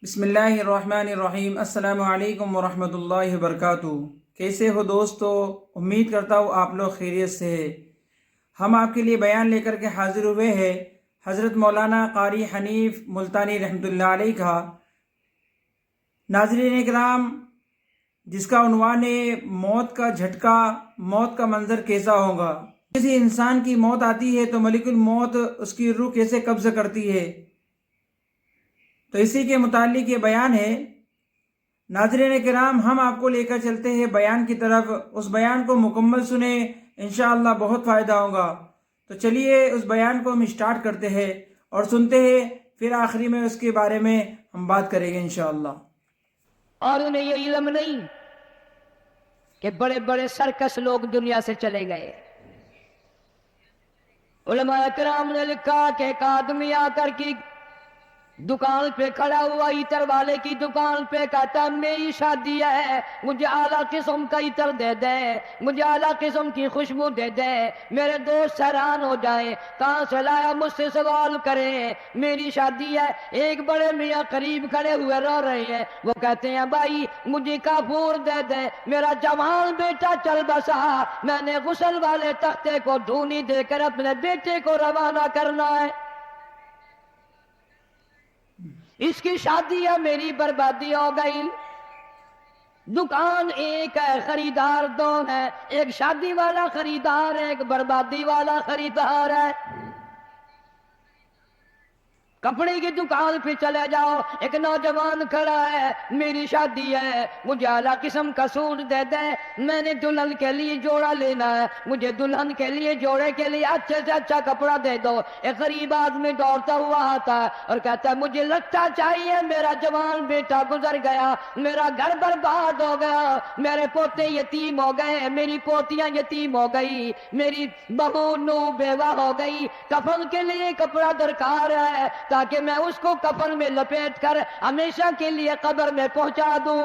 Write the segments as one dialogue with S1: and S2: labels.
S1: بسم اللہ الرحمن الرحیم۔ السلام علیکم ورحمۃ اللہ وبرکاتہ۔ کیسے ہو دوستو؟ امید کرتا ہوں آپ لوگ خیریت سے ہیں۔ ہم آپ کے لیے بیان لے کر کے حاضر ہوئے ہیں حضرت مولانا قاری حنیف ملتانی رحمۃ اللہ علیہ کا۔ ناظرین کرام، جس کا عنوان ہے موت کا جھٹکا، موت کا منظر کیسا ہوگا۔ کسی انسان کی موت آتی ہے تو ملک الموت اس کی روح کیسے قبض کرتی ہے، تو اسی کے متعلق یہ بیان ہے۔ ناظرین کرام، ہم آپ کو لے کر چلتے ہیں بیان کی طرف۔ اس بیان کو مکمل سنیں، انشاءاللہ بہت فائدہ ہوگا۔ تو چلیے اس بیان کو ہم اسٹارٹ کرتے ہیں اور سنتے ہیں، پھر آخری میں اس کے بارے میں ہم بات کریں گے انشاءاللہ۔
S2: اور انہیں یہ علم نہیں کہ بڑے بڑے سرکس لوگ دنیا سے چلے گئے۔ علماء کرام نے لکھا کہ ایک آدمی آ کر کی دکان پہ کھڑا ہوا، عطر والے کی دکان پہ، کہتا میری شادی ہے، مجھے اعلیٰ قسم کا عطر دے دے، مجھے اعلیٰ قسم کی خوشبو دے دے، میرے دوست حیران ہو جائیں، کہاں سے لایا، مجھ سے سوال کریں، میری شادی ہے۔ ایک بڑے میاں قریب کھڑے ہوئے رو رہے ہیں، وہ کہتے ہیں بھائی مجھے کافور دے دے، میرا جوان بیٹا چل بسا، میں نے غسل والے تختے کو دھونی دے کر اپنے بیٹے کو روانہ کرنا ہے، اس کی شادی ہے، میری بربادی ہو گئی۔ دکان ایک ہے، خریدار دو ہے، ایک شادی والا خریدار ہے، ایک بربادی والا خریدار ہے۔ کپڑے کی دکان پہ چلے جاؤ، ایک نوجوان کھڑا ہے، میری شادی ہے، مجھے اعلیٰ قسم کا سوٹ دے دے، میں نے دلہن کے لیے جوڑا لینا ہے، مجھے دلہن کے لیے جوڑے کے لیے اچھے سے اچھا کپڑا دے دو۔ ایک غریب آدمی دوڑتا ہوا آتا ہے اور کہتا ہے مجھے لگتا چاہیے، میرا جوان بیٹا گزر گیا، میرا گھر برباد ہو گیا، میرے پوتے یتیم ہو گئے، میری پوتیاں یتیم ہو گئی، میری بہو نو بیوہ ہو گئی، کفن کے لیے کپڑا درکار ہے تاکہ میں اس کو کفن میں لپیٹ کر ہمیشہ کے لیے قبر میں پہنچا دوں۔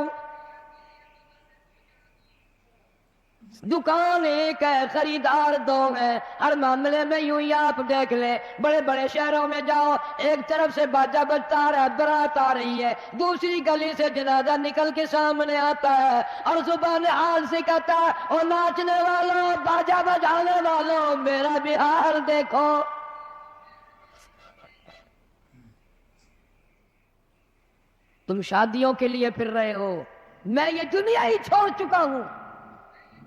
S2: دکان ایک ہے، خریدار دو ہے، ہر معاملے میں یوں ہی آپ دیکھ لیں، بڑے بڑے شہروں میں جاؤ، ایک طرف سے باجا بجتا آ رہا ہے، برات آ رہی ہے، دوسری گلی سے جنازہ نکل کے سامنے آتا ہے اور زبان حال سے کہتا ہے او ناچنے والوں، باجا بجانے والوں، میرا بھی حال دیکھو۔ تم شادیوں کے لیے پھر رہے ہو، میں یہ دنیا ہی چھوڑ چکا ہوں،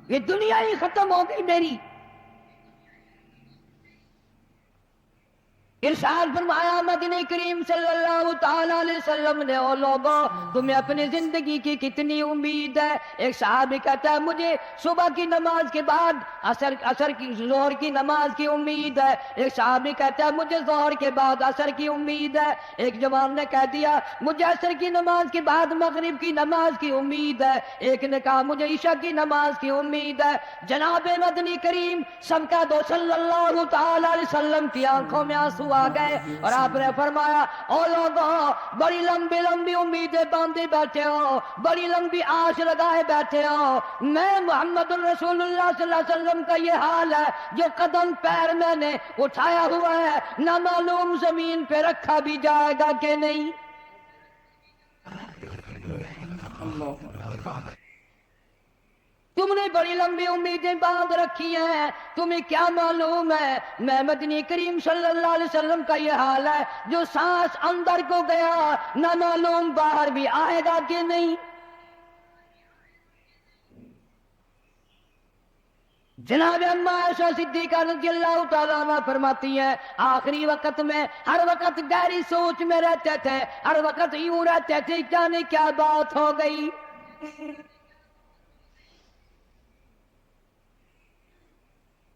S2: یہ دنیا ہی ختم ہو گئی میری۔ ارشاد فرمایا مدنی کریم صلی اللہ تعالی علیہ وسلم نے، او لوگوں تمہیں اپنی زندگی کی کتنی امید ہے؟ ایک صحابی کہتا ہے مجھے صبح کی نماز کے بعد عصر کی ظہر کی نماز کی امید ہے۔ ایک صحابی کہتا ہے مجھے ظہر کے بعد عصر کی امید ہے۔ ایک جوان نے کہہ دیا مجھے عصر کی نماز کے بعد مغرب کی نماز کی امید ہے۔ ایک نے کہا مجھے عشاء کی نماز کی امید ہے۔ جناب مدنی کریم سب کا دو صلی اللہ تعالی علیہ وسلم کی آنکھوں میں آنسو آ گئے اور آپ نے فرمایا او لوگوں بڑی لمبی لمبی امیدیں باندھے بیٹھے ہو، بڑی لمبی آس لگائے بیٹھے ہو، میں محمد الرسول اللہ صلی اللہ علیہ وسلم کا یہ حال ہے، جو قدم پیر میں نے اٹھایا ہوا ہے نہ معلوم زمین پہ رکھا بھی جائے گا کہ نہیں۔ تم نے بڑی لمبی امیدیں باندھ رکھی ہیں، تمہیں کیا معلوم ہے میں مدنی کریم صلی اللہ علیہ وسلم کا یہ حال ہے، جو سانس اندر کو گیا نہ معلوم باہر بھی آئے گا کہ نہیں۔ جناب اما عائشہ صدیقہ رضی اللہ تعالیٰ عنہ فرماتی ہیں آخری وقت میں ہر وقت گہری سوچ میں رہتے تھے، ہر وقت یوں رہتے تھے جانے کیا بات ہو گئی۔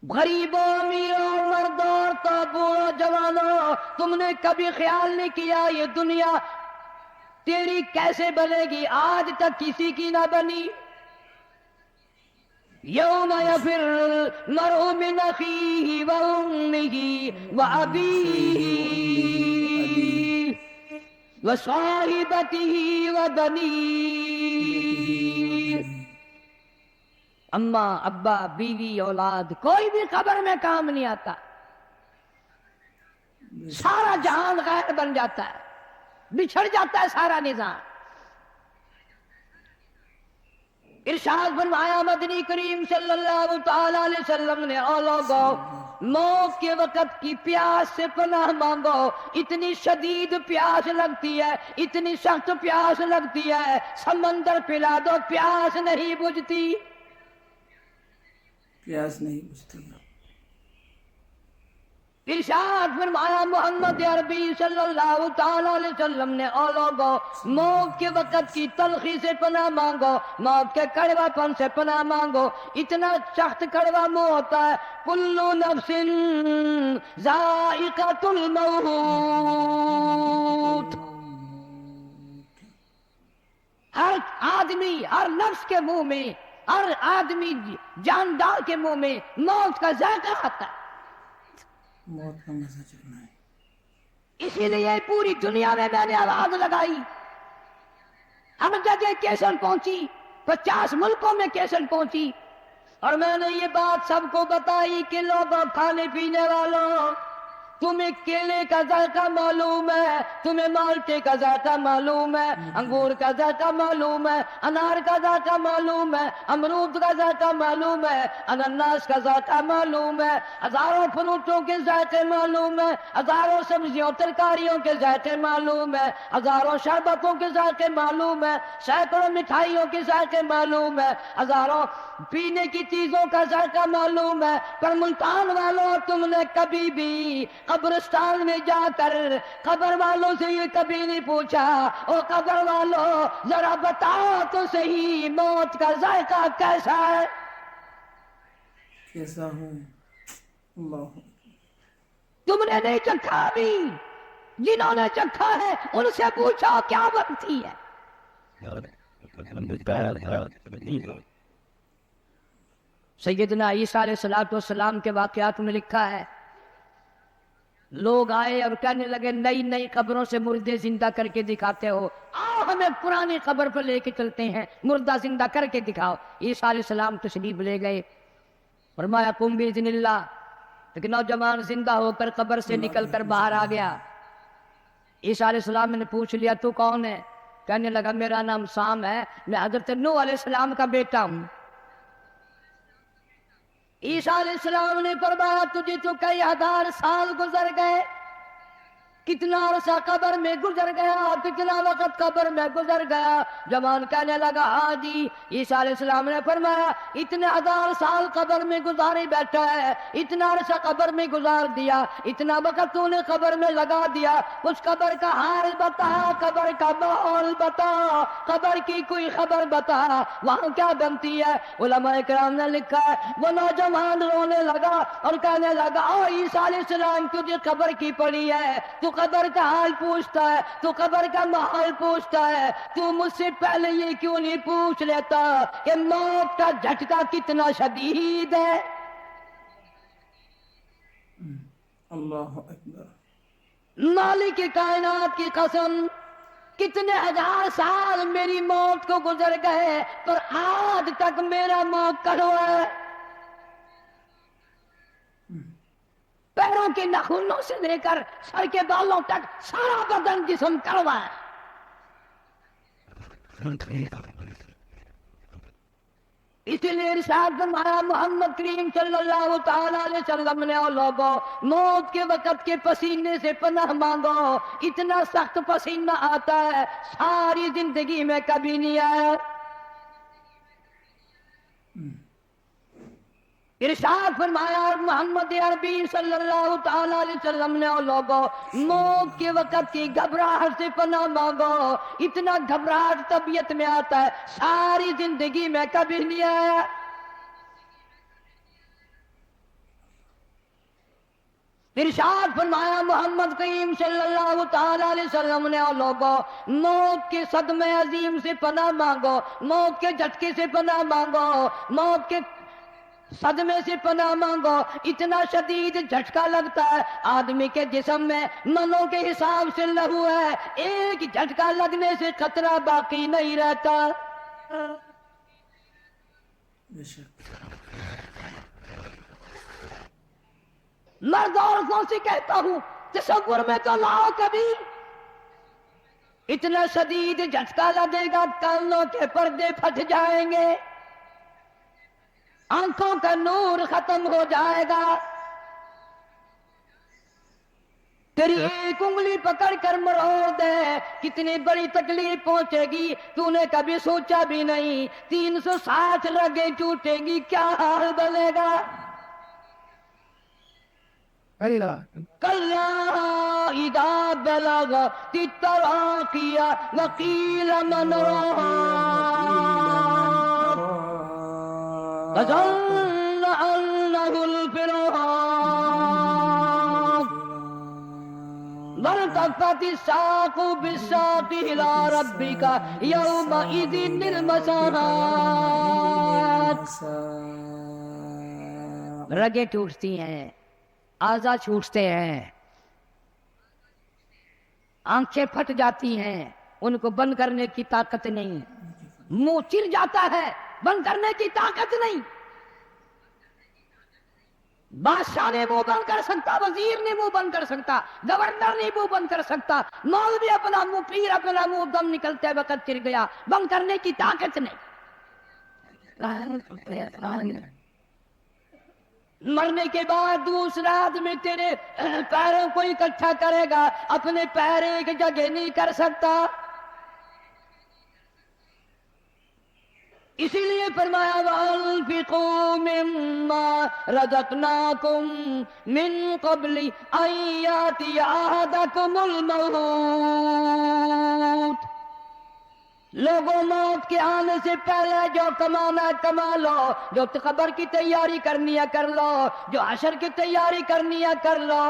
S2: غریبوں امیروں مردوں عورتوں بوڑھوں جوانوں، تم نے کبھی خیال نہیں کیا یہ دنیا تیری کیسے بنے گی؟ آج تک کسی کی نہ بنی۔ یوم یفر المرء من اخیہ وامہ وابیہ وصاحبتہ وبنیہ۔ اماں ابا بیوی اولاد کوئی بھی قبر میں کام نہیں آتا، سارا جہان غیر بن جاتا ہے۔ بچھڑ جاتا ہے سارا نظام. ارشاد فرمایا مدنی کریم صلی اللہ تعالی علیہ وسلم نے، او لوگو موت کے وقت کی پیاس سے پناہ مانگو. اتنی شدید پیاس لگتی ہے، اتنی سخت پیاس لگتی ہے، سمندر پلا دو پیاس نہیں بجھتی.
S1: پیاس نہیں بجھتی.
S2: ارشاد فرمایا محمد عربی صلی اللہ تعالی علیہ وسلم نے، او لوگو موت کے وقت کی تلخی سے پناہ مانگو، موت کے کڑوا پن سے پناہ مانگو. اتنا سخت کڑوا منہ ہوتا ہے. کلو نفس ذائقۃ الموت، ہر آدمی، ہر نفس کے منہ میں، ہر آدمی جاندار کے منہ میں موت کا ذائقہ آتا ہے.
S1: موت کا مزہ چکنا ہے.
S2: اسی لیے پوری دنیا میں نے آواز لگائی، ہر جگہ کیسٹ پہنچی، 50 ملکوں میں کیسٹ پہنچی، اور میں نے یہ بات سب کو بتائی کہ لوگوں، کھانے پینے والوں، تمہیں کیلے کا ذائقہ معلوم ہے، تمہیں مالٹے کا ذائقہ معلوم ہے، انگور کا ذائقہ معلوم ہے، انار کا ذائقہ معلوم ہے، امرود کا ذائقہ معلوم ہے، انناس کا ذائقہ معلوم ہے، ہزاروں فروٹوں کے ذائقے معلوم ہے، ہزاروں سبزیوں ترکاریوں کے ذائقے معلوم ہے، ہزاروں شربتوں کے ذائقے معلوم ہے، سینکڑوں مٹھائیوں کے ذائقے معلوم ہے، ہزاروں پینے کی چیزوں کا ذائقہ معلوم ہے. پر ملتان والوں، تم نے کبھی بھی قبرستان میں جا کر قبر والوں سے یہ کبھی نہیں پوچھا، او قبر والوں ذرا بتاؤ تو صحیح موت کا ذائقہ کیسا ہے؟
S1: کیسا ہوں؟ اللہ.
S2: تم نے نہیں چکھا بھی، جنہوں نے چکھا ہے ان سے پوچھو کیا بنتی ہے. سیدنا عیسیٰ علیہ السلام کے واقعات میں لکھا ہے، لوگ آئے اور کہنے لگے نئی نئی قبروں سے مردے زندہ کر کے دکھاتے ہو، آؤ ہمیں پرانی قبر پر لے کے چلتے ہیں، مردہ زندہ کر کے دکھاؤ. عیسیٰ علیہ السلام تشریف لے گئے، فرمایا قم بإذن اللہ. لیکن نوجوان زندہ ہو کر قبر سے نکل کر باہر آ گیا. عیسیٰ علیہ السلام نے پوچھ لیا تو کون ہے؟ کہنے لگا میرا نام سام ہے، میں حضرت نوح علیہ السلام کا بیٹا ہوں. عیسیٰ علیہ السلام نے فرمایا تجھے تو کئی ہزار سال گزر گئے، کتنا عرصہ قبر میں گزر گیا، کتنا وقت قبر میں گزر گیا. جوان کہنے لگا ہاں جی. عیسیٰ علیہ السلام نے فرمایا اتنے ہزار سال قبر میں گزارے بیٹھا ہے، اتنا عرصہ قبر میں گزار دیا، اتنا وقت تو نے قبر میں لگا دیا، اس قبر کا حال بتا، قبر کا ماحول بتا، قبر کی کوئی خبر بتا، وہاں کیا بنتی ہے. علماء کرام نے لکھا ہے وہ نوجوان رونے لگا اور کہنے لگا او عیسیٰ علیہ السلام تجھے قبر کی پڑی ہے، تو قبر کا حال پوچھتا ہے، تو قبر کا ماحول پوچھتا ہے، تو مجھ سے پہلے یہ کیوں نہیں پوچھ لیتا کہ موت کا جھٹکا کتنا شدید ہے.
S1: اللہ اکبر.
S2: مالک کائنات کی قسم، کتنے ہزار سال میری موت کو گزر گئے پر آج تک میرا موت کڑوا ہے. پیروں کے ناخنوں سے لے کر سر کے بالوں تک سارا بدن جسم کڑوا ہے. اس لیے ارشاد فرمایا محمد کریم صلی اللہ تعالی علیہ وسلم نے او لوگوں موت کے وقت کے پسینے سے پناہ مانگو. اتنا سخت پسینہ آتا ہے ساری زندگی میں کبھی نہیں آیا. ارشاد فرمایا محمد عربی صلی اللہ تعالی علیہ وسلم نے او لوگوں موت کے وقت کی گھبراہٹ سے پناہ مانگو. اتنا گھبراہٹ طبیعت میں آتا ہے ساری زندگی میں کبھی نہیں آیا. ارشاد فرمایا محمد کریم صلی اللہ تعالی علیہ وسلم نے او لوگوں موت کے صدمے عظیم سے پناہ مانگو، موت کے جھٹکے سے پناہ مانگو، موت کے صدمے سے پناہ مانگو. اتنا شدید جھٹکا لگتا ہے آدمی کے جسم میں منوں کے حساب سے لہو ہے، ایک جھٹکا لگنے سے خطرہ باقی نہیں رہتا. مرد عورتوں سے کہتا ہوں تصور میں تو لاؤ کبھی اتنا شدید جھٹکا لگے گا کانوں کے پردے پھٹ جائیں گے، آنکھوں کا نور ختم ہو جائے گا، تیری ایک انگلی پکڑ کر مروڑ دے، کتنی بڑی تکلیف پہنچے گی تو نے کبھی سوچا بھی نہیں۔ 360 رگیں ٹوٹیں گی، کیا حال بنے گا۔ کلا اذا بلغت التراقی وقیل من راق وظن انه الفراق والتفت الساق بالساق الى ربك يومئذ المساق۔ رگیں ٹوٹتی ہیں، اعضاء چھوٹتے ہیں، آنکھیں پھٹ جاتی ہیں، ان کو بند کرنے کی طاقت نہیں، منہ چر جاتا ہے، بند کرنے کی طاقت نہیں۔ بادشاہ نے منہ بند کر سکتا، وزیر نے منہ بند کر سکتا، گورنر نے منہ بند کر سکتا، مولوی اپنا منہ، پیر اپنا منہ دم نکلتے وقت چر گیا، بند کرنے کی طاقت نہیں۔ مرنے کے بعد دوسرا آدمی تیرے پیروں کو اکٹھا کرے گا، اپنے پیر ایک جگہ نہیں کر سکتا۔ اسی لیے فرمایا وَأَنفِقُوا مِمَّا رَزَقْنَاكُم مِّن قَبْلِ أَن يَأْتِيَ أَحَدَكُمُ الْمَوْتُ۔ لوگوں موت کے آنے سے پہلے جو کمانا ہے کما لو، جو قبر کی تیاری کرنی ہے کر لو، جو حشر کی تیاری کرنی ہے کر لو۔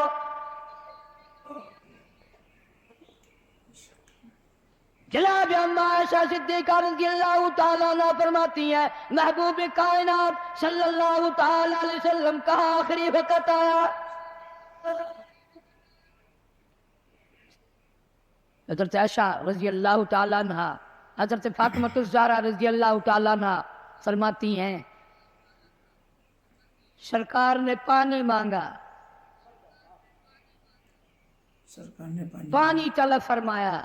S2: جناب اما عائشہ صدیقہ رضی اللہ تعالیٰ عنہ فرماتی ہیں محبوب کائنات صلی اللہ تعالیٰ علیہ وسلم کا آخری وقت آیا، حضرت عائشہ رضی اللہ تعالیٰ عنہ، حضرت فاطمہ الزہرا رضی اللہ تعالیٰ عنہ فرماتی ہیں سرکار نے پانی مانگا،
S1: سرکار نے
S2: پانی طلب فرمایا۔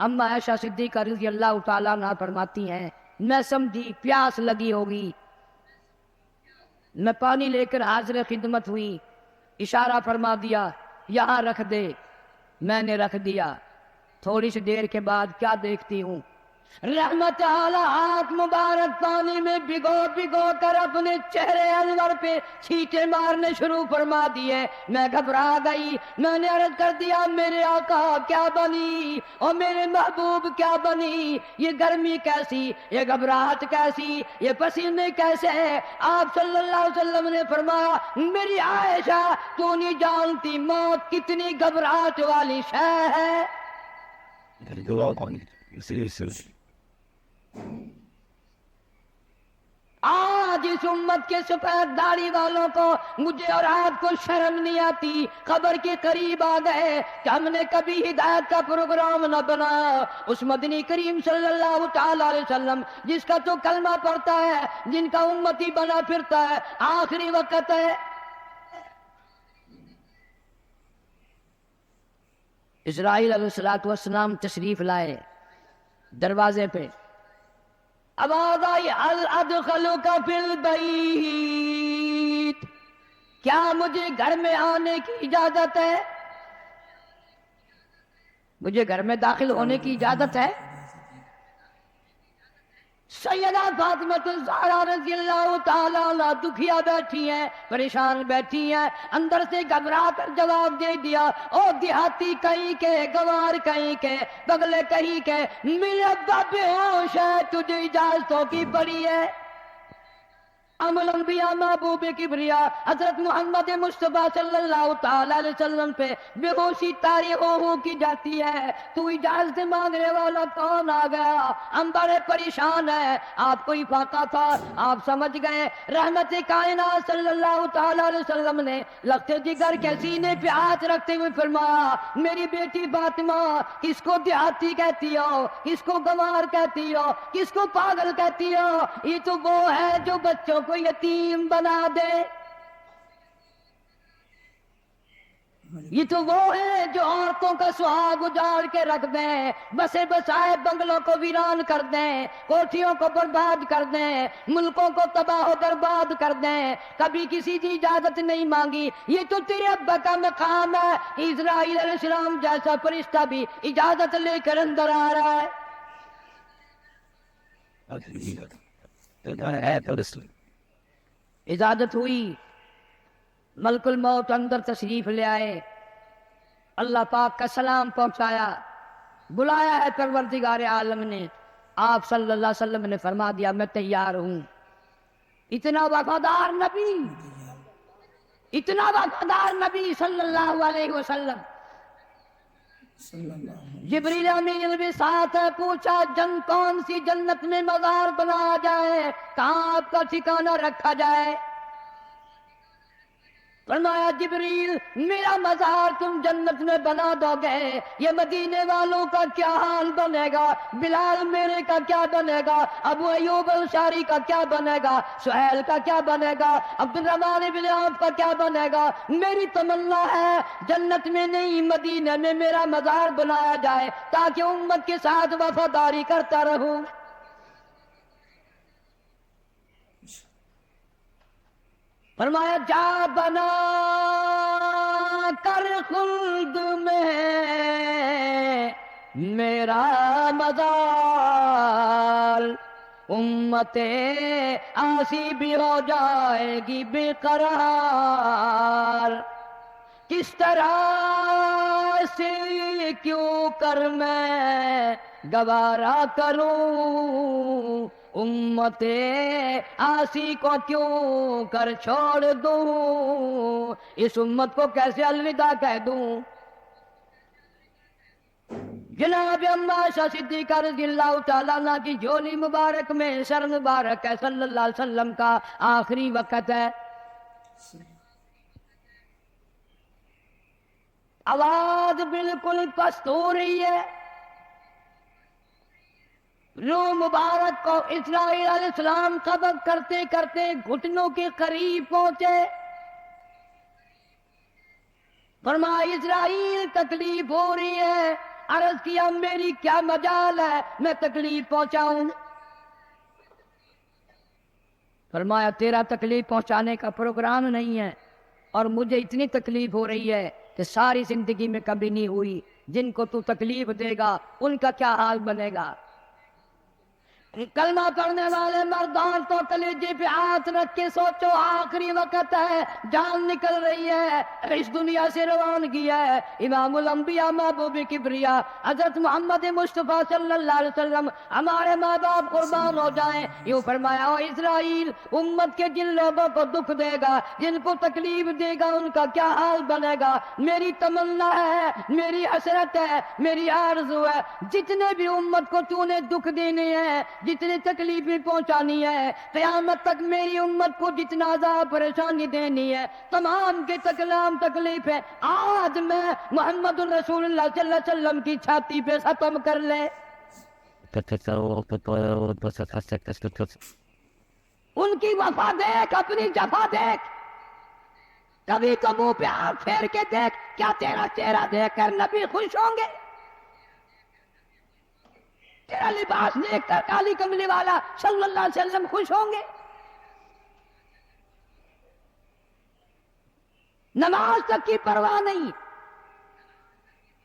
S2: اما عائشہ صدیقہ رضی اللہ تعالیٰ عنہ فرماتی ہیں میں سمجھی پیاس لگی ہوگی، میں پانی لے کر حاضر خدمت ہوئی، اشارہ فرما دیا یہاں رکھ دے، میں نے رکھ دیا۔ تھوڑی سی دیر کے بعد کیا دیکھتی ہوں، رحمت اعلیٰ ہاتھ مبارک پانی میں بھگو بھگو کر اپنے چہرے انور پہ چھینٹے مارنے شروع فرما دیے۔ میں گھبرا گئی، میں نے عرض کر دیا میرے آقا کیا بنی اور میرے محبوب کیا بنی، یہ گرمی کیسی، یہ گھبراہٹ کیسی، یہ پسینے کیسے ہیں۔ آپ صلی اللہ علیہ وسلم نے فرمایا میری عائشہ تو نہیں جانتی موت کتنی گھبراہٹ والی شے ہے۔ آج اس امت کے سفید داڑھی والوں کو مجھے اور آپ کو شرم نہیں آتی، قبر کے قریب آ گئے کہ ہم نے کبھی ہدایت کا پروگرام نہ بنایا۔ اس مدنی کریم صلی اللہ تعالی علیہ وسلم جس کا تو کلمہ پڑھتا ہے، جن کا امتی بنا پھرتا ہے، آخری وقت ہے۔ اسرائیل علیہ السلام تشریف لائے، دروازے پہ آواز آئی هل ادخلک فی البیت، کیا مجھے گھر میں آنے کی اجازت ہے، مجھے گھر میں داخل ہونے کی اجازت ہے۔ سیدہ فاطمہ الزہرا رضی اللہ تعالیٰ عنہ دکھیا بیٹھی ہیں، پریشان بیٹھی ہیں، اندر سے گھبرا کر جواب دے دیا او دیہاتی کہیں کے، گوار کہیں کے، بگلے کہیں کے، میرے ابا بے ہوش ہے، تجھے اجازتوں کی پڑی ہے۔ ام الانبیاء محبوب کبریا حضرت محمد مصطفیٰ صلی اللہ تعالی علیہ وسلم پہ بے ہوشی طاری ہو کی جاتی ہے، تو اجازت مانگنے والا کون آ گیا؟ ہم بڑے پریشان ہیں، آپ کو افاقہ تھا، آپ سمجھ گئے۔ رحمت کائنات صلی اللہ تعالی علیہ وسلم نے لخت جگر کے سینے پہ ہاتھ رکھتے ہوئے فرمایا میری بیٹی فاطمہ کس کو دیہاتی کہتی ہو، کس کو گنوار کہتی ہو، کس کو پاگل کہتی ہو؟ یہ تو وہ ہے جو بچوں کو یتیم بنا دے۔ یہ تو وہ ہے جو عورتوں کا سہاگ اجاڑ کے رکھ دیں، بسے بسائے بنگلوں کو ویران کر دیں، کوٹھیوں کو برباد کر دیں، ملکوں کو تباہ و برباد کر دیں، کبھی کسی کی اجازت نہیں مانگی۔ یہ تو تیرے ابا کا مقام ہے، اسرائیل علیہ السلام جیسا فرشتہ بھی اجازت لے کر اندر آ رہا ہے۔ اجازت ہوئی، ملک الموت اندر تشریف لے آئے، اللہ پاک کا سلام پہنچایا، بلایا ہے پروردگار عالم نے۔ آپ صلی اللہ علیہ وسلم نے فرما دیا میں تیار ہوں۔ اتنا وفادار نبی، اتنا وفادار نبی صلی اللہ علیہ وسلم۔
S1: صلی اللہ علیہ
S2: جبریل امین بھی ساتھ ہے، پوچھا کون سی جنت میں مزار بنایا جائے، کہاں آپ کا ٹھکانہ رکھا جائے؟ فرمایا جبریل میرا مزار تم جنت میں بنا دو گے، یہ مدینے والوں کا کیا حال بنے گا؟ بلال میرے کا کیا بنے گا؟ ابو ایوب انصاری کا کیا بنے گا؟ سہیل کا کیا بنے گا؟ عبد الرحمن بن عوف کا کیا بنے گا؟ میری تمنا ہے جنت میں نہیں مدینے میں میرا مزار بنایا جائے تاکہ امت کے ساتھ وفاداری کرتا رہوں۔ فرمایا جا بنا کر خلد میں میرا مزار، امت آسی بھی ہو جائے گی بے قرار۔ کس طرح سے کیوں کر میں گوارا کروں، امت آسی کو کیوں کر چھوڑ دوں، اس امت کو کیسے الوداع کہہ دوں۔ جناب عماشہ صدیقہ رضی اللہ تعالیٰ عنہ کی جھولی مبارک میں سر مبارک ہے، صلی اللہ علیہ وسلم کا آخری وقت ہے۔ آواز بالکل پست ہو رہی ہے، روح مبارک کو اسرائیل علیہ السلام قبض کرتے کرتے گھٹنوں کے قریب پہنچے۔ فرمایا اسرائیل تکلیف ہو رہی ہے، عرض کیا میری کیا مجال ہے میں تکلیف پہنچاؤں؟ فرمایا تیرا تکلیف پہنچانے کا پروگرام نہیں ہے، اور مجھے اتنی تکلیف ہو رہی ہے کہ ساری زندگی میں کبھی نہیں ہوئی۔ جن کو تو تکلیف دے گا ان کا کیا حال بنے گا؟ کلمہ پڑھنے والے مردان تو کلیجے پہ ہاتھ رکھ کے سوچو، آخری وقت ہے، جان نکل رہی ہے، اس دنیا سے روانگی ہے۔ امام الانبیاء محبوب کبریا حضرت محمد مصطفیٰ صلی اللہ علیہ وسلم ہمارے ماں باپ قربان ہو جائیں، یوں فرمایا او اسرائیل امت کے جن لوگوں کو دکھ دے گا، جن کو تکلیف دے گا، ان کا کیا حال بنے گا؟ میری تمنا ہے، میری حسرت ہے، میری آرزو ہے، جتنے بھی امت کو تو نے دکھ دینے ہیں، جتنی تکلیفیں پہنچانی ہے، قیامت تک میری امت کو جتنا عذاب پریشانی دینی ہے، تمام کے تکلام تکلیفیں آج میں محمد الرسول اللہ صلی اللہ علیہ وسلم کی چھاتی پہ ختم کر لے۔ ان کی وفا دیکھ، اپنی جفا دیکھ، کبھی تو منہ پہ ہاتھ پھیر کے دیکھ، کیا تیرا چہرہ دیکھ کر نبی خوش ہوں گے؟ تیرا لباس دیکھ کر کالی کملی والا صلی اللہ علیہ وسلم خوش ہوں گے؟ نماز تک کی پرواہ نہیں،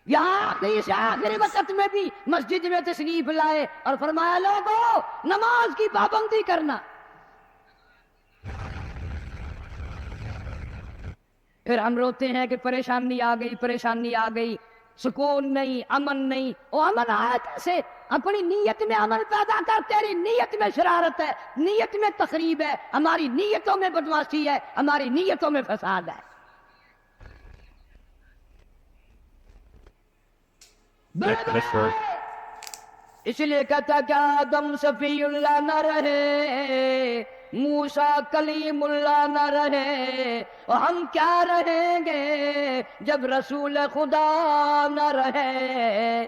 S2: یہاں آخری سے آخری وقت میں بھی مسجد میں تشریف لائے اور فرمایا لوگو نماز کی پابندی کرنا۔ پھر ہم روتے ہیں کہ پریشانی آ گئی، پریشانی آ گئی، سکون نہیں، امن نہیں۔ وہ امن آیا کیسے؟ اپنی نیت میں امن پیدا کر، تیری نیت میں شرارت ہے، نیت میں تخریب ہے، ہماری نیتوں میں بدمعاشی ہے، ہماری نیتوں میں فساد ہے۔ اس لیے کہتا کہ آدم صفی اللہ نہ رہے، موسیٰ کلیم اللہ نہ رہے، اور ہم کیا رہیں گے جب رسول خدا نہ رہے۔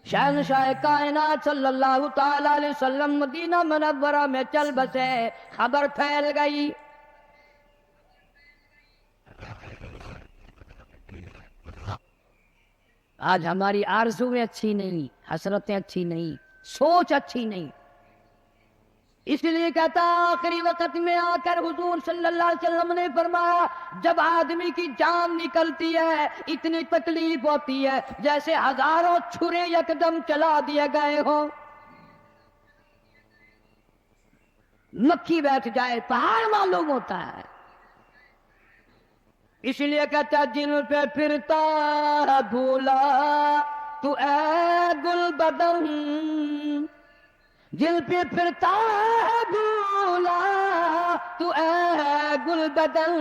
S2: شہنشاہ کائنات صلی اللہ تعالی علیہ وسلم مدینہ منورہ میں چل بسے، خبر پھیل گئی، آج ہماری آرزویں اچھی نہیں، حسرتیں اچھی نہیں، سوچ اچھی نہیں. اس لیے کہتا آخری وقت میں آ کر حضور صلی اللہ علیہ وسلم نے فرمایا جب آدمی کی جان نکلتی ہے اتنی تکلیف ہوتی ہے جیسے ہزاروں چھرے یکدم چلا دیے گئے ہوں، مکھی بیٹھ جائے پہاڑ معلوم ہوتا ہے. اس لیے کہتا جن پہ پھرتا ہے بھولا تو اے گل بدن، جن پہ پھرتا ہے بھولا تو اے گل بدن،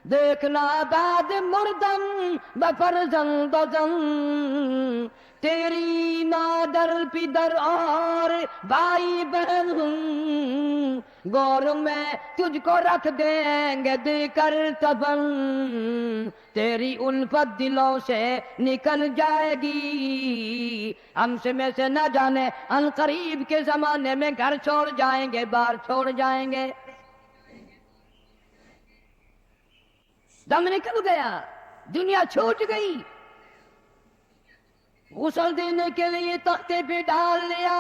S2: دیکھنا بعد مردم بفرزند و زن، تیری مادر پدر اور بھائی بہن گور میں تجھ کو رکھ دیں گے دے کر تبن، تیری الفت دلوں سے نکل جائے گی، ہم سے میں سے نہ جانے ان قریب کے زمانے میں گھر چھوڑ جائیں گے، بار چھوڑ جائیں گے. دم نکل گیا، دنیا چھوٹ گئی. غسل دینے کے لیے تختے پہ ڈال لیا،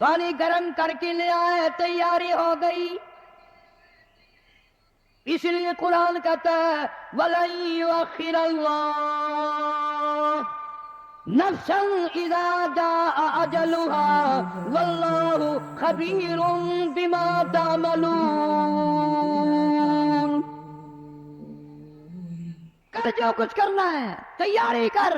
S2: پانی گرم کر کے لے آئے، تیاری ہو گئی. اس لیے قرآن کہتا ہے وَلَن يُؤَخِّرَ اللَّهُ نَفْسًا إِذَا جَاءَ أَجَلُهَا وَاللَّهُ خَبِيرٌ بِمَا تَعْمَلُونَ. کر جو کچھ کرنا ہے تیاری کر.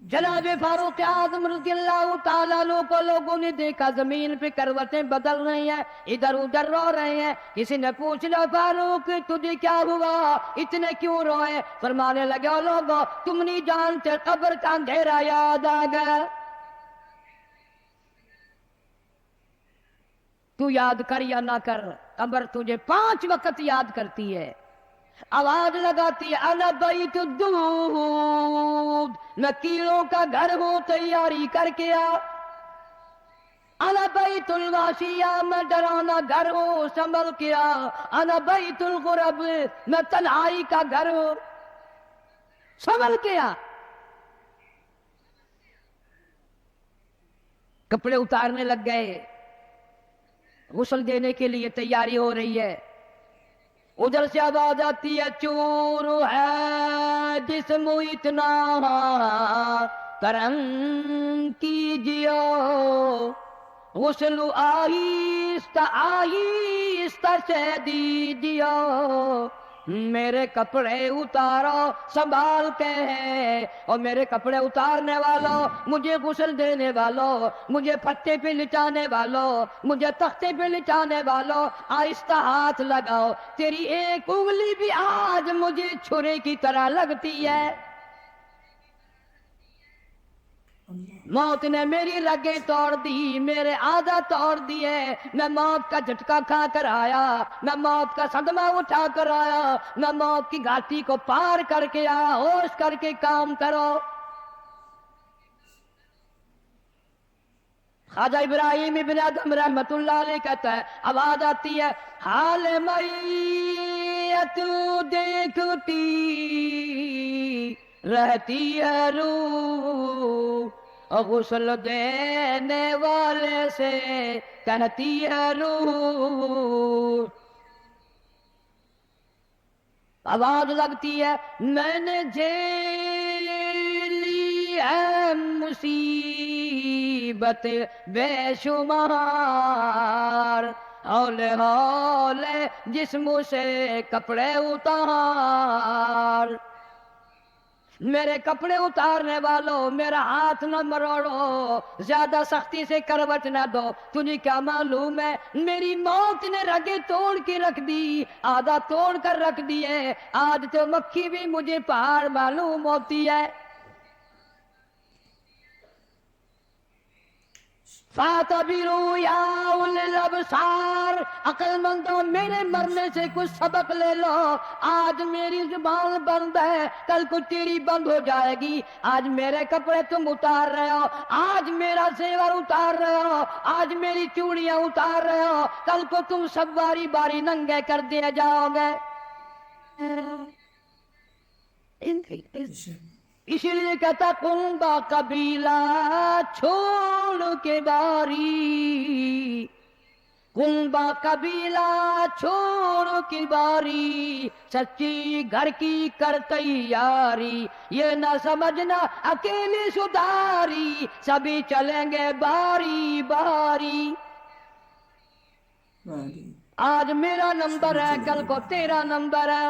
S2: جناب فاروق اعظم رضی اللہ تعالیٰ عنہ کو لوگوں نے دیکھا زمین پہ کروٹیں بدل رہی ہیں، ادھر ادھر رو رہے ہیں. کسی نے پوچھا فاروق تجھے کیا ہوا، اتنے کیوں روئے؟ فرمانے لگے او لوگوں تم نہیں جانتے قبر کا اندھیرا یاد آ گیا. تو یاد کر یا نہ کر، قبر تجھے 5 وقت یاد کرتی ہے. آواز لگاتی ہے انا بیت الدود، میں کیلوں کا گھر ہوں تیاری کر کے آ. انا بیت الواشیہ، میں ڈرانا گھر ہوں سنبھل کے آ. انا بیت الغرب، میں تنہائی کا گھر ہوں سنبھل کے آ. کپڑے اتارنے لگ گئے، غسل دینے کے لیے تیاری ہو رہی ہے. ادھر سے آواز آتی ہے چور ہے جسم اتنا کرم کیجیے، غسل آہستہ آہستہ سے دیجیے، میرے کپڑے اتارو سنبھال کے ہیں. اور میرے کپڑے اتارنے والوں، مجھے غسل دینے والوں، مجھے پتے پہ لٹانے والوں، مجھے تختے پہ لٹانے والوں، آہستہ ہاتھ لگاؤ. تیری ایک انگلی بھی آج مجھے چھرے کی طرح لگتی ہے. موت نے میری رگیں توڑ دی، میرے آدھا توڑ دیے. میں موت کا جھٹکا کھا کر آیا، میں موت کا صدمہ اٹھا کر آیا، میں موت کی گھاٹی کو پار کر کے آیا. ہوش کر کے کام کرو. خواجہ ابراہیم ابن ادم رحمت اللہ علیہ کہتا ہے آواز آتی ہے حال میت دیکھتی رہتی ہے روح، غسل دینے والے سے کہتی ہے روح. آواز لگتی ہے میں نے جھیلی ہے مصیبت بے شمار، ہولے ہولے جسم سے کپڑے اتار. میرے کپڑے اتارنے والوں میرا ہاتھ نہ مروڑو، زیادہ سختی سے کروٹ نہ دو. تجھے کیا معلوم ہے میری موت نے رگیں توڑ کے رکھ دی، آدھا توڑ کر رکھ دی ہے. آج تو مکھی بھی مجھے پہاڑ معلوم ہوتی ہے. فَاعْتَبِرُوا يَا أُولِي الْأَبْصَارِ، عقل مندوں میرے مرنے سے کچھ سبق لے لو. آج میری زبان بند ہے، کل کو تیری بند ہو جائے گی. آج میرے کپڑے تم اتار رہے ہو، آج میرا زیور اتار رہے ہو، آج میری چوڑیاں اتار رہے ہو، کل کو تم سب باری باری ننگے کر دیے جاؤ گے. اسی لیے کہتا کنبا قبیلہ چھوڑ کے باری، کنبا قبیلہ چھوڑ کی باری، سچی گھر کی کر تیاری، یہ نہ سمجھنا اکیلی سدھاری، سبھی چلیں گے باری باری۔ آج میرا نمبر ہے، کل کو تیرا نمبر ہے،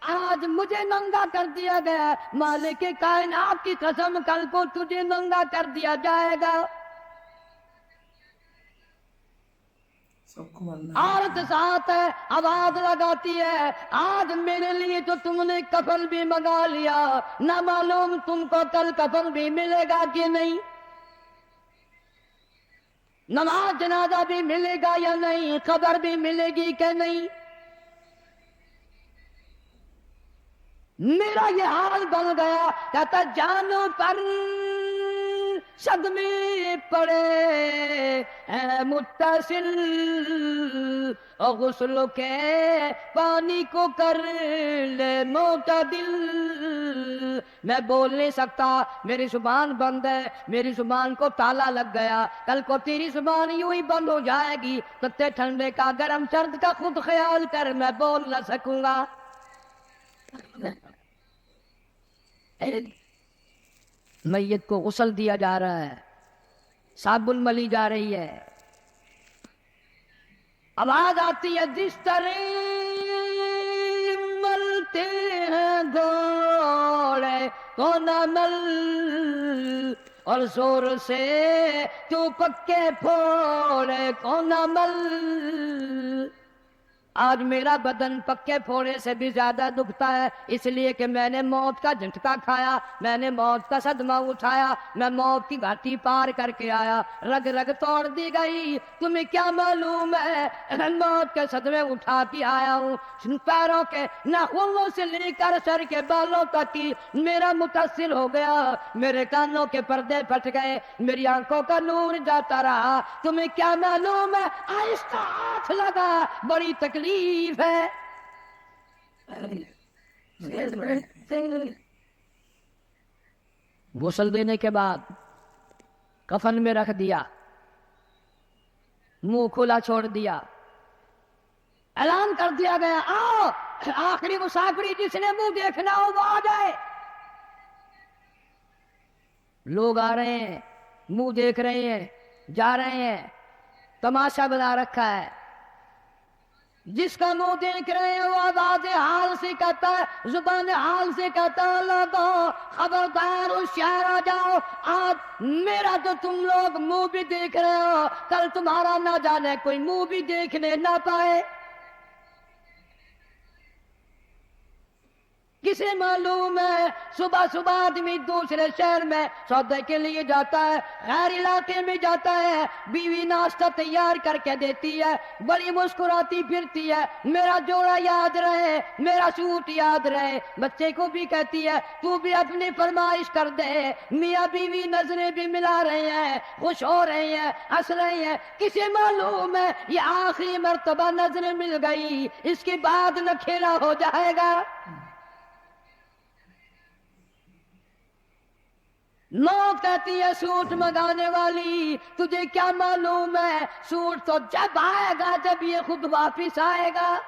S2: آج مجھے ننگا کر دیا گیا، مالک کائنات کی قسم کل کو تجھے ننگا کر دیا جائے گا۔ عورت ساتھ ہے، آواز لگاتی ہے، آج میرے لیے تو تم نے کفن بھی منگا لیا، نہ معلوم تم کو کل کفن بھی ملے گا کہ نہیں، نماز جنازہ بھی ملے گا یا نہیں، قبر بھی ملے گی کہ نہیں۔ میرا یہ حال بن گیا، کہتا جانو پر صدمے پڑے اے متصل، اور غسل کے پانی کو کر لے معتدل۔ میں بول نہیں سکتا، میری زبان بند ہے، میری زبان کو تالا لگ گیا، کل کو تیری زبان یوں ہی بند ہو جائے گی، تتے ٹھنڈے کا گرم سرد کا خود خیال کر، میں بول نہ سکوں گا۔ میت کو غسل دیا جا رہا ہے، صابن ملی جا رہی ہے، آواز آتی ہے جس طرح ملتے ہیں گھوڑے کو نہ مل، اور زور سے تو پکے پھوڑے کو نہ مل۔ آج میرا بدن پکے پھوڑے سے بھی زیادہ دکھتا ہے، اس لیے کہ میں نے موت کا جھٹکا کھایا، میں نے موت کا صدمہ اٹھایا، میں موت کی گھاٹی پار کر کے آیا، رگ رگ توڑ دی گئی، تمہیں کیا معلوم ہے، میں موت کے صدمے اٹھا کے آیا ہوں، پیروں کے ناخنوں سے لے کر سر کے بالوں تک کی میرا متصل ہو گیا، میرے کانوں کے پردے پھٹ گئے، میری آنکھوں کا نور جاتا رہا، تمہیں کیا معلوم ہے، آہستہ ہاتھ لگا، بڑی تکلیف ہے۔ غسل دینے کے بعد کفن میں رکھ دیا، منہ کھلا چھوڑ دیا، اعلان کر دیا گیا آؤ آخری مسافری جس نے منہ دیکھنا ہو وہ آ جائے۔ لوگ آ رہے ہیں، منہ دیکھ رہے ہیں، جا رہے ہیں، تماشا بنا رکھا ہے، جس کا منہ دیکھ رہے ہیں وہ آواز حال سے کہتا ہے، زبان حال سے کہتا ہے لوگوں خبردار ہوشیار آ جاؤ، آج میرا تو تم لوگ منہ بھی دیکھ رہے ہو، کل تمہارا نہ جانے کوئی منہ بھی دیکھنے نہ پائے۔ کسے معلوم ہے صبح صبح آدمی دوسرے شہر میں سودے کے لیے جاتا ہے، غیر علاقے میں جاتا ہے، بیوی ناشتہ تیار کر کے دیتی ہے، بڑی مسکراتی پھرتی ہے، میرا جوڑا یاد رہے، میرا سوٹ یاد رہے، بچے کو بھی کہتی ہے تو بھی اپنی فرمائش کر دے، میاں بیوی نظریں بھی ملا رہے ہیں، خوش ہو رہے ہیں، ہنس رہے ہیں، کسے معلوم ہے یہ آخری مرتبہ نظریں مل گئی، اس کے بعد نہ کھیلا ہو جائے گا۔ موت کہتی ہے سوٹ منگانے والی تجھے کیا معلوم ہے، سوٹ تو جب آئے گا جب یہ خود واپس آئے گا۔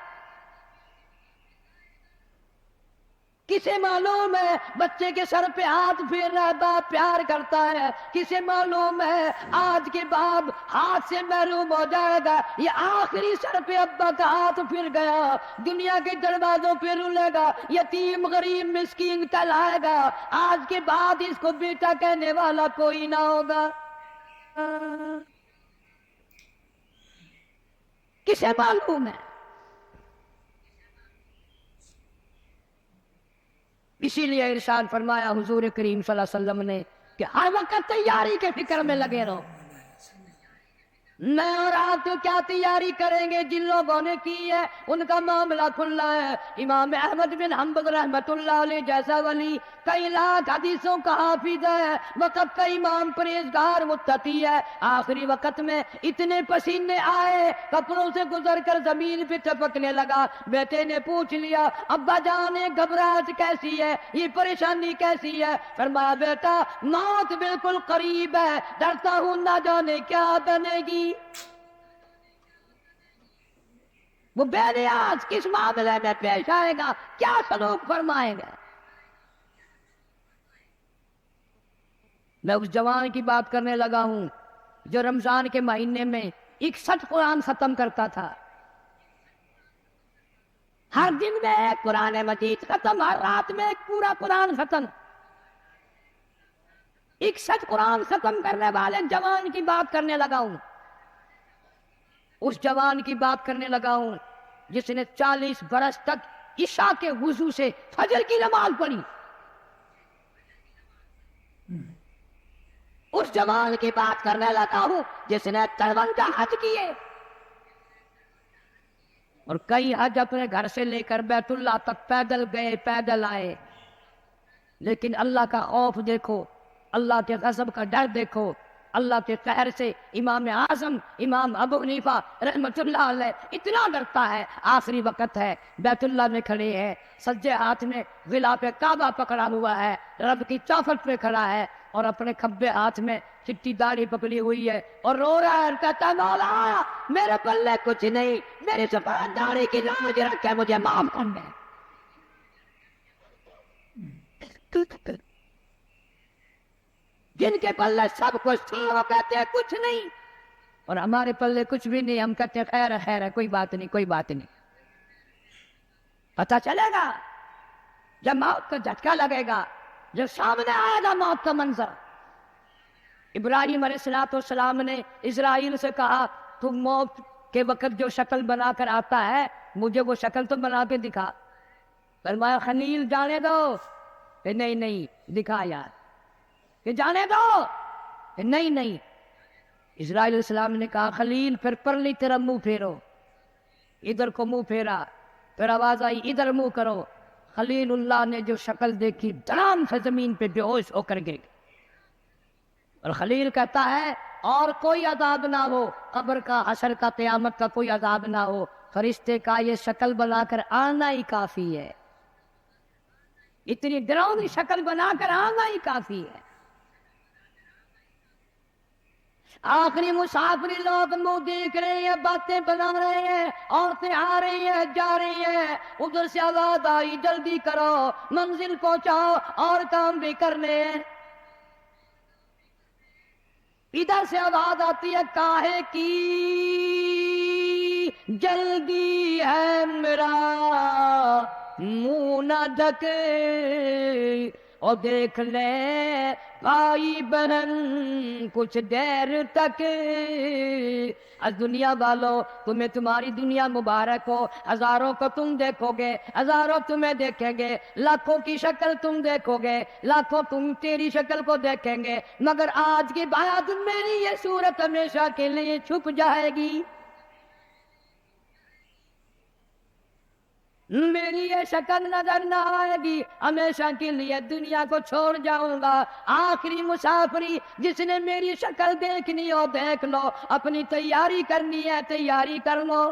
S2: کسے معلوم ہے بچے کے سر پہ ہاتھ پھیر رہا ہے، باپ پیار کرتا ہے، کسے معلوم ہے آج کے بعد ہاتھ سے محروم ہو جائے گا، یہ آخری سر پہ ابا کا ہاتھ پھر گیا، دنیا کے دروازوں پہ رولے گا، یتیم غریب مسکین کہلائے گا، آج کے بعد اس کو بیٹا کہنے والا کوئی نہ ہوگا۔ کسے معلوم ہے؟ اسی لیے ارشاد فرمایا حضور کریم صلی اللہ علیہ وسلم نے کہ ہر وقت تیاری کے فکر میں لگے رہو، میں اور آپ تو کیا تیاری کریں گے؟ جن لوگوں نے کی ہے ان کا معاملہ کھلا ہے. امام احمد بن حنبل رحمت اللہ علیہ جیسا ولی کئی لاکھ حدیثوں کا حافظ ہے، وقت کا امام پرہیزگار متقی ہے، آخری وقت میں اتنے پسینے آئے کپڑوں سے گزر کر زمین پہ ٹپکنے لگا. بیٹے نے پوچھ لیا ابا جان گھبراہٹ کیسی ہے، یہ پریشانی کیسی ہے؟ فرمایا بیٹا موت بالکل قریب ہے، ڈرتا ہوں نہ جانے کیا بنے گی. وہ بے نیاز کس معاملے میں پیش آئے گا، کیا سلوک فرمائے گا؟ میں اس جوان کی بات کرنے لگا ہوں جو رمضان کے مہینے میں 61 قرآن ختم کرتا تھا. ہر دن میں ایک قرآن مجید ختم، ہر رات میں ایک پورا قرآن ختم. 61 قرآن ختم کرنے والے جوان کی بات کرنے لگا ہوں. اس جوان کی بات کرنے لگا ہوں جس نے 40 برس تک عشاء کے وضو سے فجر کی نماز پڑھی. اس جوان کی بات کرنے لگا ہوں جس نے 53 حج کیے اور کئی حج اپنے گھر سے لے کر بیت اللہ تک پیدل گئے پیدل آئے. لیکن اللہ کا خوف دیکھو، اللہ کے غضب کا ڈر دیکھو. اللہ کے قہر سے امام اعظم امام ابو حنیفہ رحمت اللہ علیہ اتنا ڈرتا ہے. آخری وقت ہے، بیت اللہ میں کھڑے ہیں، سجے ہاتھ میں غلاف کعبہ پکڑا ہوا ہے، رب کی چوکھٹ پہ کھڑا ہے اور اپنے کھبے ہاتھ میں چٹی داڑھی پکڑی ہوئی ہے اور رو رہا ہے. کہتا ہے مولا میرے پلے کچھ نہیں، میری سفید داڑھی کی لاج رکھے، مجھے معاف کر دے. جن کے پلے سب کچھ تھا وہ کہتے ہیں کچھ نہیں، اور ہمارے پلے کچھ بھی نہیں، ہم کہتے ہیں خیر ہے خیر ہے، کوئی بات نہیں کوئی بات نہیں. پتہ چلے گا جب موت کا جھٹکا لگے گا، جب سامنے آئے گا موت کا منظر. ابراہیم علیہ السلام نے اسرائیل سے کہا تم موت کے وقت جو شکل بنا کر آتا ہے مجھے وہ شکل تو بنا کے دکھا. فرمایا خلیل جانے دو. کہ نہیں نہیں دکھا یار. کہ جانے دو. کہ نہیں نہیں. اسرائیل علیہ السلام نے کہا خلیل پھر پرلی طرف منہ پھیرو. ادھر کو منہ پھیرا، پھر آواز آئی ادھر منہ کرو. خلیل اللہ نے جو شکل دیکھی دھڑام سے زمین پہ بے ہوش ہو کر گئے. اور خلیل کہتا ہے اور کوئی عذاب نہ ہو، قبر کا حشر کا قیامت کا کوئی عذاب نہ ہو، فرشتے کا یہ شکل بنا کر آنا ہی کافی ہے. اتنی ڈراؤنی شکل بنا کر آنا ہی کافی ہے. آخری مسافری لوگ منہ دیکھ رہے ہیں، باتیں بنا رہے ہیں، عورتیں آ رہی ہیں جا رہی ہیں. ادھر سے آواز آئی جلدی کرو منزل پہنچاؤ اور کام بھی کرنے ہیں. ادھر سے آواز آتی ہے کاہے کی جلدی ہے میرا منہ نہ ڈھکے، اور دیکھ لے بھائی بہن کچھ دیر تک. از دنیا والو تمہیں تمہاری دنیا مبارک ہو. ہزاروں کو تم دیکھو گے، ہزاروں تمہیں دیکھیں گے، لاکھوں کی شکل تم دیکھو گے، لاکھوں تم تیری شکل کو دیکھیں گے، مگر آج کے بعد میری یہ صورت ہمیشہ کے لیے چھپ جائے گی. میری یہ شکل نظر نہ آئے گی، ہمیشہ کے لیے دنیا کو چھوڑ جاؤں گا. آخری مسافری جس نے میری شکل دیکھنی ہو دیکھ لو، اپنی تیاری کرنی ہے تیاری کر لو.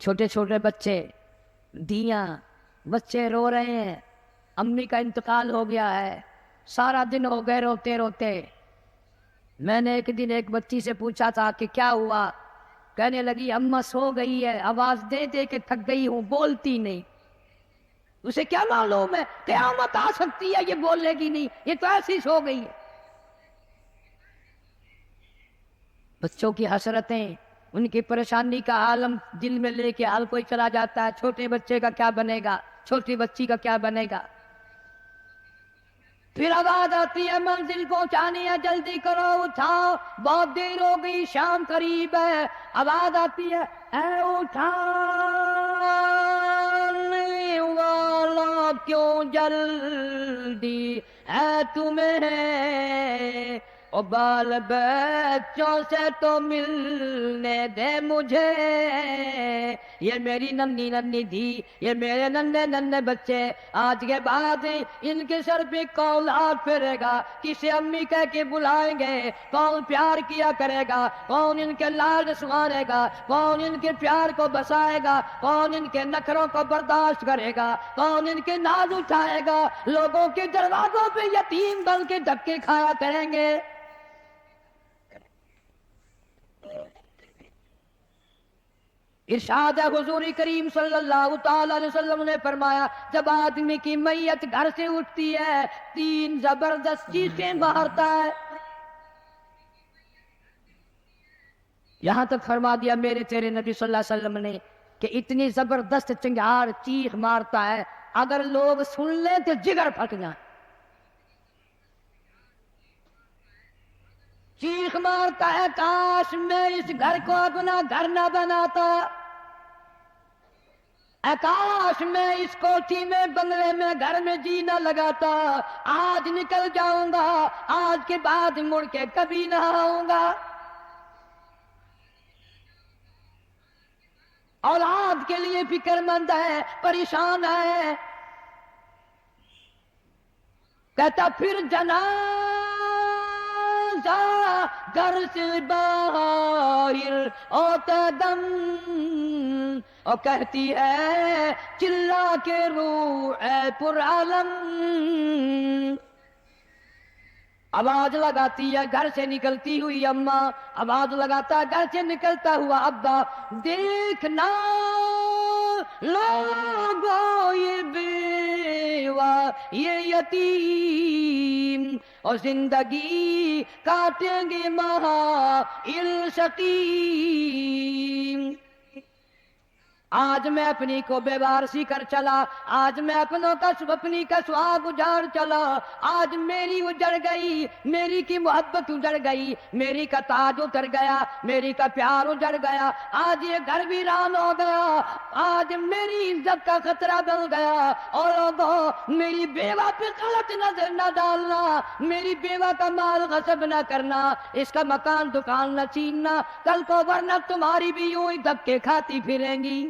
S2: چھوٹے چھوٹے بچے دیاں بچے رو رہے ہیں، امی کا انتقال ہو گیا ہے، سارا دن ہو گئے روتے روتے. میں نے ایک دن ایک بچی سے پوچھا تھا کہ کیا ہوا؟ کہنے لگی اماں سو گئی ہے، آواز دے دے کے تھک گئی ہوں، بولتی نہیں. اسے کیا معلوم ہے قیامت آ سکتی ہے، یہ بولے گی نہیں، یہ تو ایسی سو گئی ہے. بچوں کی حسرتیں، ان کی پریشانی کا عالم دل میں لے کے ہر کوئی چلا جاتا ہے. چھوٹے بچے کا کیا بنے گا، چھوٹی بچی کا کیا بنے گا. پھر آواز آتی ہے منزل پہنچانی ہے، جلدی کرو اٹھاؤ بہت دیر ہو گئی، شام قریب ہے. آواز آتی ہے اے اٹھانے والا کیوں جلدی ہے تمہیں، او بال بچوں سے تو ملنے دے مجھے، یہ میری ننھی ننھی دھی، یہ میرے ننھے ننھے بچے، آج کے بعد ان کے سر پہ کون ہاتھ پھیرے گا، کسے امی کہہ کے بلائیں گے، کون پیار کیا کرے گا، کون ان کے لال سوارے گا، کون ان کے پیار کو بسائے گا، کون ان کے نخروں کو برداشت کرے گا، کون ان کے ناز اٹھائے گا، لوگوں کے دروازوں پہ یتیم بن کے دھکے کھایا کریں گے۔ ارشاد ہے حضور کریم صلی اللہ تعالی علیہ وسلم نے فرمایا، جب آدمی کی میت گھر سے اٹھتی ہے 3 زبردست چیخیں مارتا ہے۔ یہاں تک فرما دیا میرے تیرے نبی صلی اللہ علیہ وسلم نے کہ اتنی زبردست چنگار چیخ مارتا ہے، اگر لوگ سن لیں تو جگر پھٹ جائیں۔ چیخ مارتا ہے، کاش میں اس گھر کو اپنا گھر نہ بناتا، اے کاش میں اس کوٹھی میں بنگلے میں گھر میں جی نہ لگاتا، آج نکل جاؤں گا، آج کے بعد مڑ کے کبھی نہ آؤں گا۔ اولاد کے لیے فکر مند ہے، پریشان ہے، کہتا پھر جنازہ گھر سے باہر ہوتے دم، اور کہتی ہے چلا کے روح اے پر عالم، آواز لگاتی ہے گھر سے نکلتی ہوئی اماں، آواز لگاتا ہے گھر سے نکلتا ہوا ابا، دیکھنا لوگوں یہ بیوہ یہ یتیم، اور زندگی کاٹیں گے مہائل سقیم۔ آج میں اپنی کو بے وارسی کر چلا، آج میں اپنوں کا اپنی کا سہاگ اجاڑ چلا، آج میری اجڑ گئی، میری کی محبت اجڑ گئی، میری کا تاج اتر گیا، میری کا پیار اجڑ گیا، آج یہ گھر ویران ہو گیا، آج میری عزت کا خطرہ بن گیا، اور لوگوں میری بیوہ پہ غلط نظر نہ ڈالنا، میری بیوہ کا مال غصب نہ کرنا، اس کا مکان دکان نہ چھیننا، کل کو ورنہ تمہاری بھی یوں ہی دھکے کھاتی پھریں گی۔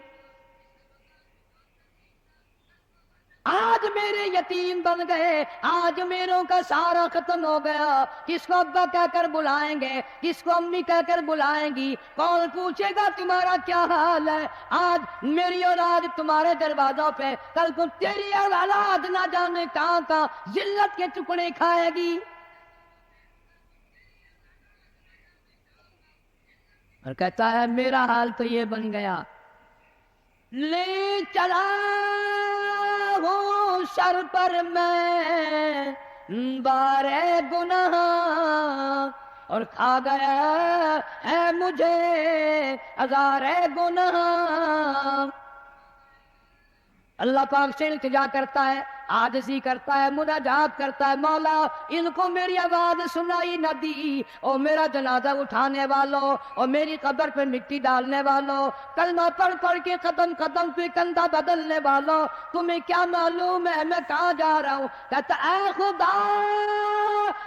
S2: آج میرے یتیم بن گئے، آج میروں کا سارا ختم ہو گیا، کس کو ابا کہہ کر بلائیں گے، کس کو امی کہہ کر بلائیں گی، کون پوچھے گا تمہارا کیا حال ہے، آج میری اولاد تمہارے دروازوں پہ، کل کو تیری اولاد نہ جانے کہاں کہاں ذلت کے ٹکڑے کھائے گی۔ اور کہتا ہے میرا حال تو یہ بن گیا، لے چلا ہوں سر پر میں بارے گناہ، اور کھا گیا ہے مجھے ہزارے گناہ۔ اللہ پاک سے التجا کرتا ہے، عاجزی کرتا ہے، مناجات کرتا ہے، مولا ان کو میری آواز سنائی نہ دی، او میرا جنازہ اٹھانے والوں، اور میری قبر پہ مٹی ڈالنے والوں، کلمہ پڑھ پڑھ کے قدم قدم پہ کندھا بدلنے والوں، تمہیں کیا معلوم ہے میں کہاں جا رہا ہوں؟ کہتا اے خدا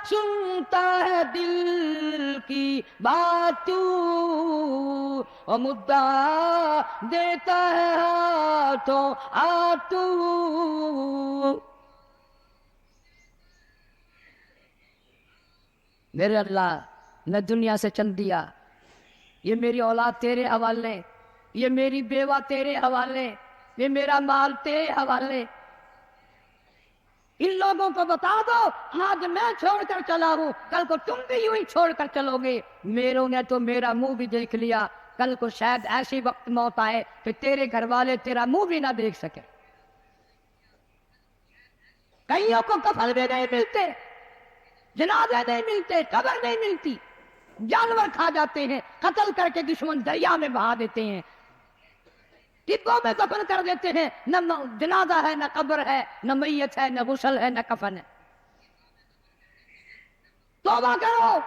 S2: سنتا ہے دل کی بات تو، اور مدعا دیتا ہے ہاتھوں تو۔ میرے اللہ نے دنیا سے چل دیا، یہ میری اولاد تیرے حوالے، یہ میری بیوہ تیرے حوالے، یہ میرا مال تیرے حوالے، ان لوگوں کو بتا دو آج میں چھوڑ کر چلا ہوں، کل کو تم بھی یوں ہی چھوڑ کر چلو گے، میروں نے تو میرا منہ بھی دیکھ لیا، کل کو شاید ایسی وقت موت آئے کہ تیرے گھر والے تیرا منہ بھی نہ دیکھ سکے۔ کئیوں کو کفن بھی نہیں ملتے، جنازے نہیں ملتے، قبر نہیں ملتی، جانور کھا جاتے ہیں، قتل کر کے دشمن دریا میں بہا دیتے ہیں، ڈبوں میں کفن کر دیتے ہیں، نہ جنازہ ہے، نہ قبر ہے، نہ میت ہے، نہ غسل ہے، نہ کفن ہے۔ توبہ کرو،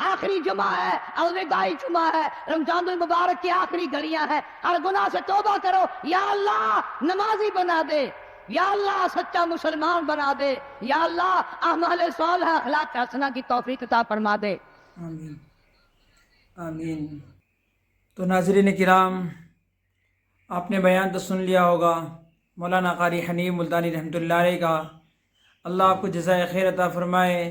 S2: آخری جمعہ ہے، الوداعی جمعہ ہے، رمضان المبارک کی آخری گھڑیاں ہیں، ہر گناہ سے توبہ کرو، یا اللہ نمازی بنا دے، یا اللہ سچا مسلمان بنا دے، یا اللہ اعمال صالحہ اخلاق حسنہ کی توفیق عطا فرما دے۔
S1: آمین آمین۔ تو ناظرین کرام، آپ نے بیان تو سن لیا ہوگا مولانا قاری حنیف ملتانی رحمۃ اللہ علیہ کا، اللہ آپ کو جزائے خیر عطا فرمائے۔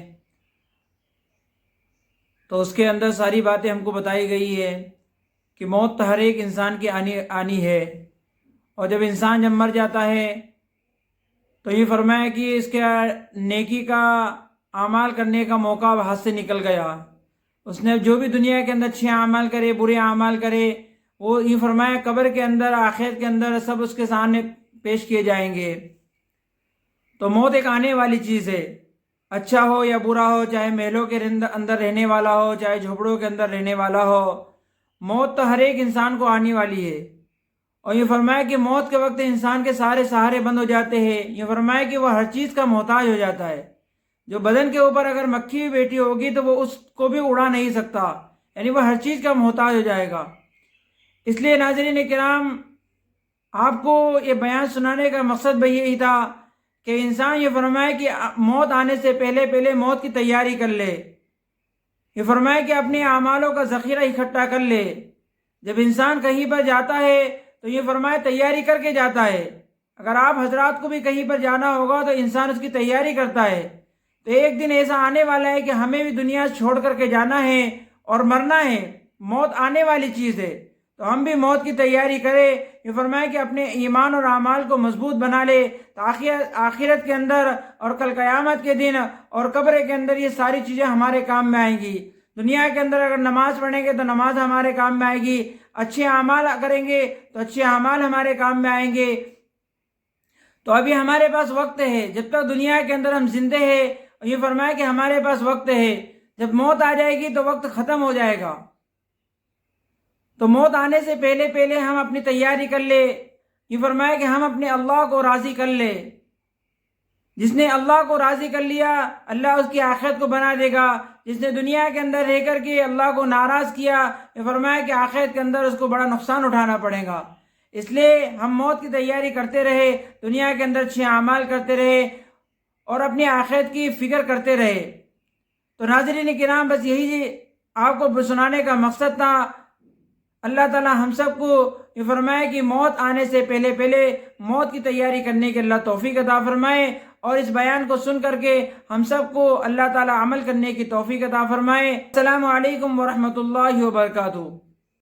S1: تو اس کے اندر ساری باتیں ہم کو بتائی گئی ہے کہ موت تو ہر ایک انسان کی آنی ہے، اور جب انسان جب مر جاتا ہے تو یہ فرمایا کہ اس کے نیکی کا اعمال کرنے کا موقع ہاتھ سے نکل گیا۔ اس نے جو بھی دنیا کے اندر اچھے اعمال کرے برے اعمال کرے، وہ یہ فرمایا قبر کے اندر آخرت کے اندر سب اس کے سامنے پیش کیے جائیں گے۔ تو موت ایک آنے والی چیز ہے، اچھا ہو یا برا ہو، چاہے محلوں کے اندر رہنے والا ہو، چاہے جھوپڑوں کے اندر رہنے والا ہو، موت تو ہر ایک انسان کو آنے والی ہے۔ اور یہ فرمایا کہ موت کے وقت انسان کے سارے سہارے بند ہو جاتے ہیں۔ یہ فرمایا کہ وہ ہر چیز کا محتاج ہو جاتا ہے۔ جو بدن کے اوپر اگر مکھی بھی بیٹھی ہوگی تو وہ اس کو بھی اڑا نہیں سکتا، یعنی وہ ہر چیز کا محتاج ہو جائے گا۔ اس لیے ناظرین کرام، آپ کو یہ بیان سنانے کا مقصد بھی یہی تھا کہ انسان یہ فرمائے کہ موت آنے سے پہلے موت کی تیاری کر لے۔ یہ فرمائے کہ اپنے اعمالوں کا ذخیرہ اکٹھا کر لے۔ جب انسان کہیں پر جاتا ہے تو یہ فرمائے تیاری کر کے جاتا ہے۔ اگر آپ حضرات کو بھی کہیں پر جانا ہوگا تو انسان اس کی تیاری کرتا ہے۔ تو ایک دن ایسا آنے والا ہے کہ ہمیں بھی دنیا چھوڑ کر کے جانا ہے اور مرنا ہے، موت آنے والی چیز ہے۔ تو ہم بھی موت کی تیاری کریں۔ یہ فرمائے کہ اپنے ایمان اور اعمال کو مضبوط بنا لے، آخرت کے اندر اور کل قیامت کے دن اور قبر کے اندر یہ ساری چیزیں ہمارے کام میں آئیں گی۔ دنیا کے اندر اگر نماز پڑھیں گے تو نماز ہمارے کام میں آئے گی، اچھے اعمال کریں گے تو اچھے اعمال ہمارے کام میں آئیں گے۔ تو ابھی ہمارے پاس وقت ہے، جب تک دنیا کے اندر ہم زندے ہیں، یہ فرمایا کہ ہمارے پاس وقت ہے۔ جب موت آ جائے گی تو وقت ختم ہو جائے گا۔ تو موت آنے سے پہلے ہم اپنی تیاری کر لے۔ یہ فرمایا کہ ہم اپنے اللہ کو راضی کر لے۔ جس نے اللہ کو راضی کر لیا، اللہ اس کی آخرت کو بنا دے گا۔ جس نے دنیا کے اندر رہ کر کے اللہ کو ناراض کیا، یہ فرمایا کہ آخرت کے اندر اس کو بڑا نقصان اٹھانا پڑے گا۔ اس لیے ہم موت کی تیاری کرتے رہے، دنیا کے اندر اچھے اعمال کرتے رہے اور اپنی آخرت کی فکر کرتے رہے۔ تو ناظرین کرام، بس یہی آپ کو سنانے کا مقصد تھا۔ اللہ تعالی ہم سب کو یہ فرمائے کہ موت آنے سے پہلے موت کی تیاری کرنے کے اللہ توفیق عطا فرمائے، اور اس بیان کو سن کر کے ہم سب کو اللہ تعالی عمل کرنے کی توفیق عطا فرمائے۔ السلام علیکم ورحمۃ اللہ وبرکاتہ۔